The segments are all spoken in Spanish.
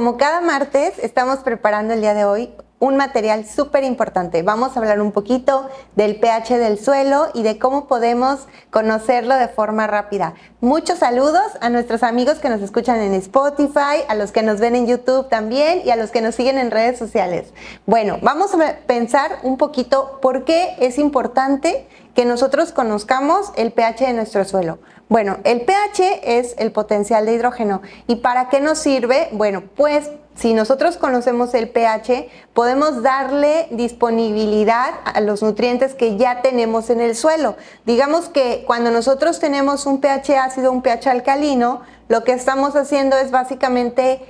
como cada martes, estamos preparando el día de hoy un material súper importante. Vamos a hablar un poquito del pH del suelo y de cómo podemos conocerlo de forma rápida. Muchos saludos a nuestros amigos que nos escuchan en Spotify, a los que nos ven en YouTube también y a los que nos siguen en redes sociales. Bueno, vamos a pensar un poquito por qué es importante que nosotros conozcamos el pH de nuestro suelo. Bueno, el pH es el potencial de hidrógeno. ¿Y para qué nos sirve? Bueno, pues si nosotros conocemos el pH, podemos darle disponibilidad a los nutrientes que ya tenemos en el suelo. Digamos que cuando nosotros tenemos un pH ácido, un pH alcalino, lo que estamos haciendo es básicamente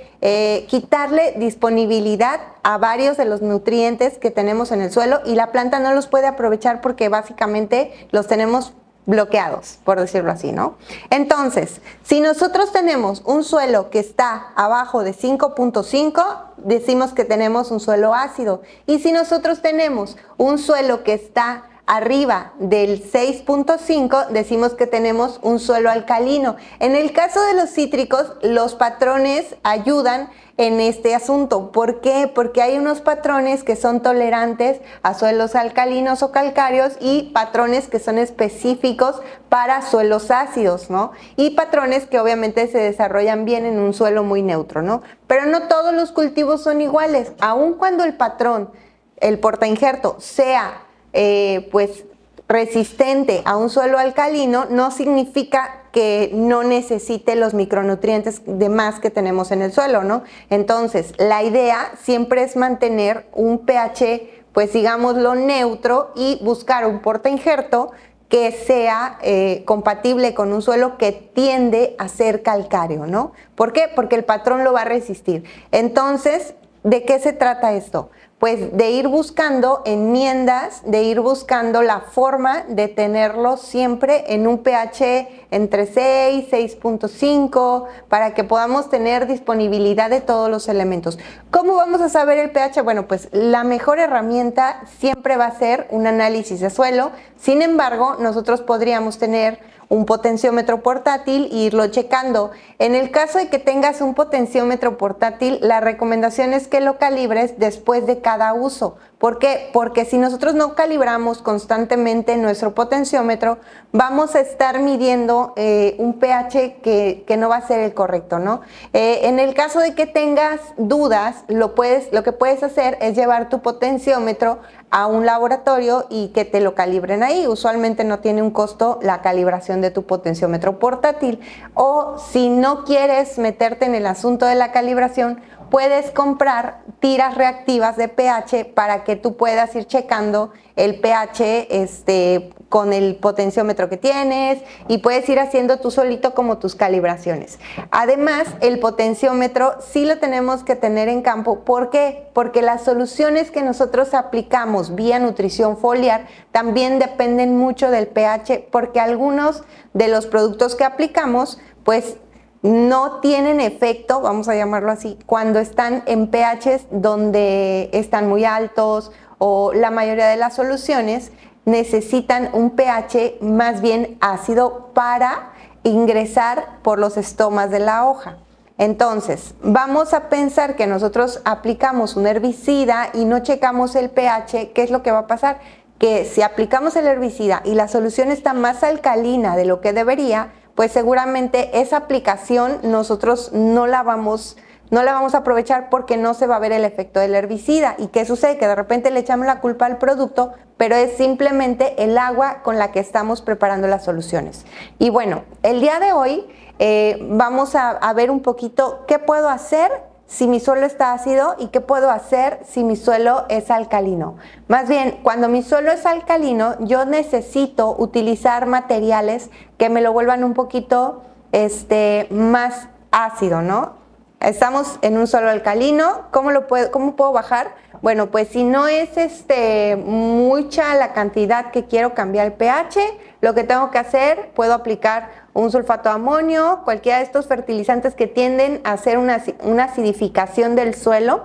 quitarle disponibilidad a varios de los nutrientes que tenemos en el suelo y la planta no los puede aprovechar porque básicamente los tenemos bloqueados, por decirlo así, ¿no? Entonces, si nosotros tenemos un suelo que está abajo de 5.5, decimos que tenemos un suelo ácido. Y si nosotros tenemos un suelo que está arriba del 6.5, decimos que tenemos un suelo alcalino. En el caso de los cítricos, los patrones ayudan en este asunto. ¿Por qué? Porque hay unos patrones que son tolerantes a suelos alcalinos o calcáreos y patrones que son específicos para suelos ácidos, ¿no? Y patrones que obviamente se desarrollan bien en un suelo muy neutro, ¿no? Pero no todos los cultivos son iguales. Aun cuando el patrón, el portainjerto, sea pues resistente a un suelo alcalino, no significa que no necesite los micronutrientes de más que tenemos en el suelo, ¿no? Entonces, la idea siempre es mantener un pH, pues digámoslo, neutro y buscar un portainjerto que sea compatible con un suelo que tiende a ser calcáreo, ¿no? ¿Por qué? Porque el patrón lo va a resistir. Entonces, ¿de qué se trata esto? Pues de ir buscando enmiendas, de ir buscando la forma de tenerlo siempre en un pH entre 6, 6.5, para que podamos tener disponibilidad de todos los elementos. ¿Cómo vamos a saber el pH? Bueno, pues la mejor herramienta siempre va a ser un análisis de suelo. Sin embargo, nosotros podríamos tener un potenciómetro portátil e irlo checando. En el caso de que tengas un potenciómetro portátil, la recomendación es que lo calibres después de cada uso. ¿Por qué? Porque si nosotros no calibramos constantemente nuestro potenciómetro, vamos a estar midiendo un pH que no va a ser el correcto, ¿no? En el caso de que tengas dudas, lo que puedes hacer es llevar tu potenciómetro a un laboratorio y que te lo calibren ahí. Usualmente no tiene un costo la calibración de tu potenciómetro portátil. O si no quieres meterte en el asunto de la calibración, puedes comprar tiras reactivas de pH para que tú puedas ir checando el pH con el potenciómetro que tienes y puedes ir haciendo tú solito como tus calibraciones. Además, el potenciómetro sí lo tenemos que tener en campo. ¿Por qué? Porque las soluciones que nosotros aplicamos vía nutrición foliar también dependen mucho del pH, porque algunos de los productos que aplicamos, pues no tienen efecto, vamos a llamarlo así, cuando están en pHs donde están muy altos, o la mayoría de las soluciones necesitan un pH más bien ácido para ingresar por los estomas de la hoja. Entonces, vamos a pensar que nosotros aplicamos un herbicida y no checamos el pH. ¿Qué es lo que va a pasar? Que si aplicamos el herbicida y la solución está más alcalina de lo que debería, pues seguramente esa aplicación nosotros no la vamos a aprovechar porque no se va a ver el efecto del herbicida. ¿Y qué sucede? Que de repente le echamos la culpa al producto, pero es simplemente el agua con la que estamos preparando las soluciones. Y bueno, el día de hoy vamos a ver un poquito qué puedo hacer si mi suelo está ácido y qué puedo hacer si mi suelo es alcalino. Más bien, cuando mi suelo es alcalino, yo necesito utilizar materiales que me lo vuelvan un poquito más ácido, ¿no? Estamos en un suelo alcalino. ¿Cómo puedo bajar? Bueno, pues si no es mucha la cantidad que quiero cambiar el pH, lo que tengo que hacer, puedo aplicar un sulfato de amonio, cualquiera de estos fertilizantes que tienden a hacer una acidificación del suelo.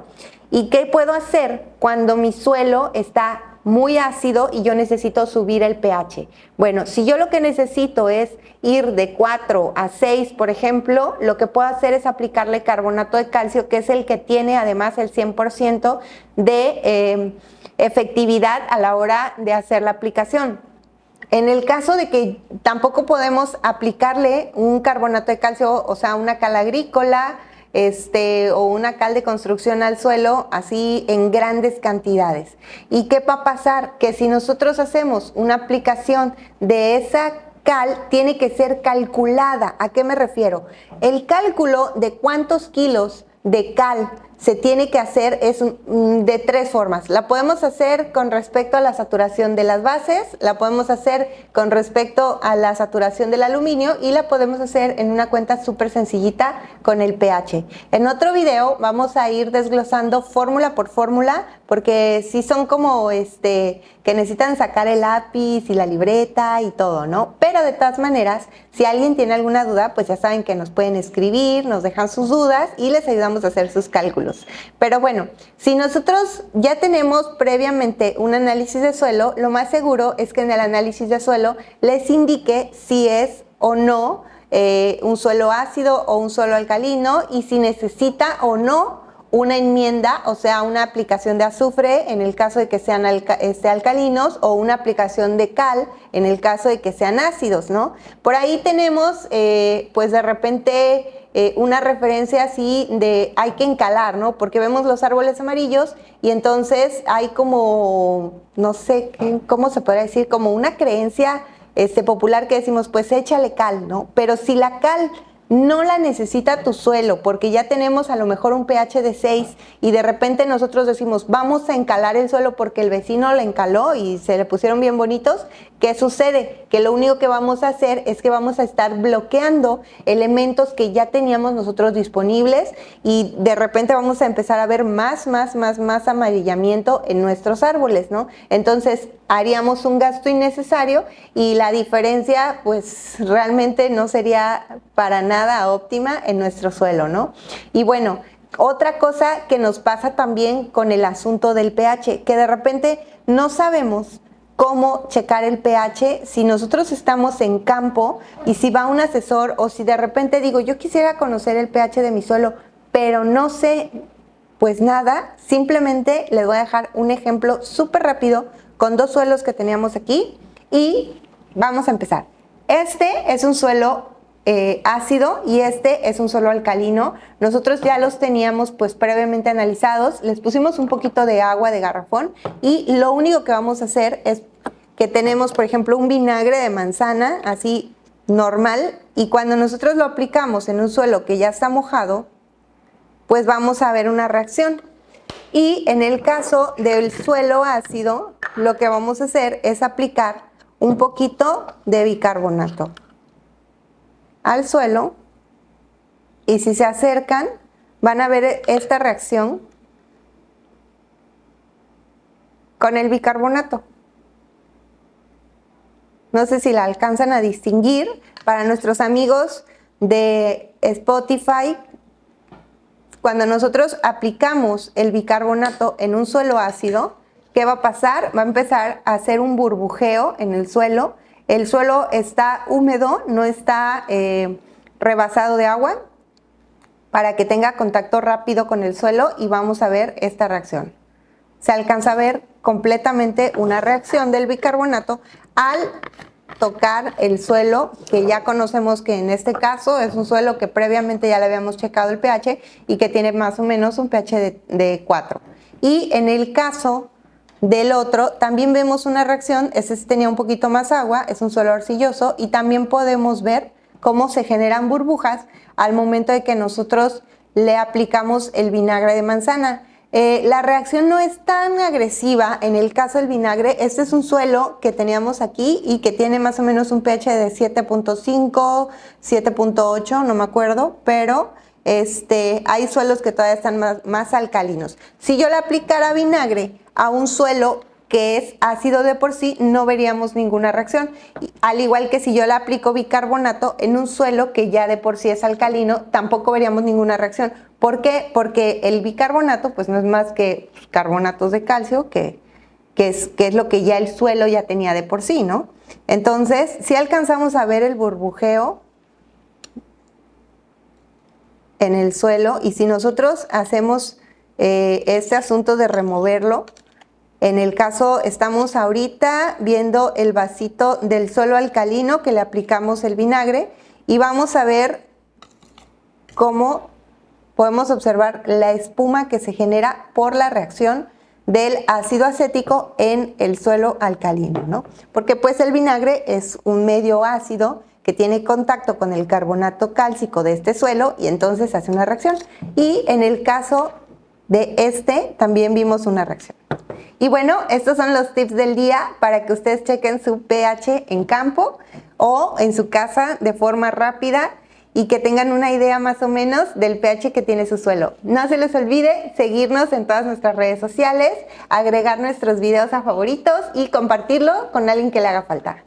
¿Y qué puedo hacer cuando mi suelo está muy ácido y yo necesito subir el pH. Bueno, si yo lo que necesito es ir de 4 a 6, por ejemplo, lo que puedo hacer es aplicarle carbonato de calcio, que es el que tiene además el 100% de efectividad a la hora de hacer la aplicación. En el caso de que tampoco podemos aplicarle un carbonato de calcio, o sea, una cal agrícola, o una cal de construcción al suelo, así en grandes cantidades. ¿Y qué va a pasar? Que si nosotros hacemos una aplicación de esa cal, tiene que ser calculada. ¿A qué me refiero? El cálculo de cuántos kilos de cal se tiene que hacer es de 3 formas. La podemos hacer con respecto a la saturación de las bases, la podemos hacer con respecto a la saturación del aluminio y la podemos hacer en una cuenta súper sencillita con el pH. En otro video vamos a ir desglosando fórmula por fórmula, porque sí son como que necesitan sacar el lápiz y la libreta y todo, ¿no? Pero de todas maneras, si alguien tiene alguna duda, pues ya saben que nos pueden escribir, nos dejan sus dudas y les ayudamos a hacer sus cálculos. Pero bueno, si nosotros ya tenemos previamente un análisis de suelo, lo más seguro es que en el análisis de suelo les indique si es o no un suelo ácido o un suelo alcalino y si necesita o no una enmienda, o sea, una aplicación de azufre en el caso de que sean alcalinos o una aplicación de cal en el caso de que sean ácidos, ¿no? Por ahí tenemos, pues de repente, una referencia así de hay que encalar, ¿no? Porque vemos los árboles amarillos y entonces hay como, no sé, ¿cómo se podría decir? Como una creencia popular que decimos, pues échale cal, ¿no? Pero si la cal no la necesita tu suelo porque ya tenemos a lo mejor un pH de 6 y de repente nosotros decimos vamos a encalar el suelo porque el vecino le encaló y se le pusieron bien bonitos, ¿qué sucede? Que lo único que vamos a hacer es que vamos a estar bloqueando elementos que ya teníamos nosotros disponibles y de repente vamos a empezar a ver más amarillamiento en nuestros árboles, ¿no? Entonces haríamos un gasto innecesario y la diferencia pues realmente no sería para nada óptima en nuestro suelo, ¿no? Y bueno, otra cosa que nos pasa también con el asunto del pH, que de repente no sabemos cómo checar el pH si nosotros estamos en campo y si va un asesor o si de repente digo yo quisiera conocer el pH de mi suelo, pero no sé pues nada, simplemente les voy a dejar un ejemplo súper rápido con 2 suelos que teníamos aquí y vamos a empezar. Este es un suelo ácido y este es un suelo alcalino. Nosotros ya los teníamos pues previamente analizados, les pusimos un poquito de agua de garrafón y lo único que vamos a hacer es que tenemos por ejemplo un vinagre de manzana así normal y cuando nosotros lo aplicamos en un suelo que ya está mojado, pues vamos a ver una reacción. Y en el caso del suelo ácido, lo que vamos a hacer es aplicar un poquito de bicarbonato al suelo y si se acercan van a ver esta reacción con el bicarbonato. No sé si la alcanzan a distinguir. Para nuestros amigos de Spotify, cuando nosotros aplicamos el bicarbonato en un suelo ácido, ¿qué va a pasar? Va a empezar a hacer un burbujeo en el suelo. El suelo está húmedo, no está rebasado de agua, para que tenga contacto rápido con el suelo y vamos a ver esta reacción. Se alcanza a ver completamente una reacción del bicarbonato al tocar el suelo, que ya conocemos que en este caso es un suelo que previamente ya le habíamos checado el pH y que tiene más o menos un pH de 4. Y en el caso del otro también vemos una reacción, ese tenía un poquito más agua, es un suelo arcilloso y también podemos ver cómo se generan burbujas al momento de que nosotros le aplicamos el vinagre de manzana. La reacción no es tan agresiva en el caso del vinagre. Este es un suelo que teníamos aquí y que tiene más o menos un pH de 7.5, 7.8, no me acuerdo, pero hay suelos que todavía están más alcalinos. Si yo le aplicara vinagre a un suelo que es ácido de por sí, no veríamos ninguna reacción. Al igual que si yo le aplico bicarbonato en un suelo que ya de por sí es alcalino, tampoco veríamos ninguna reacción. ¿Por qué? Porque el bicarbonato pues no es más que carbonatos de calcio que que es lo que ya el suelo ya tenía de por sí, ¿no? Entonces, si alcanzamos a ver el burbujeo en el suelo, y si nosotros hacemos este asunto de removerlo, en el caso, estamos ahorita viendo el vasito del suelo alcalino que le aplicamos el vinagre, y vamos a ver cómo podemos observar la espuma que se genera por la reacción del ácido acético en el suelo alcalino, ¿no? Porque pues el vinagre es un medio ácido que tiene contacto con el carbonato cálcico de este suelo y entonces hace una reacción. Y en el caso de este también vimos una reacción. Y bueno, estos son los tips del día para que ustedes chequen su pH en campo o en su casa de forma rápida y que tengan una idea más o menos del pH que tiene su suelo. No se les olvide seguirnos en todas nuestras redes sociales, agregar nuestros videos a favoritos y compartirlo con alguien que le haga falta.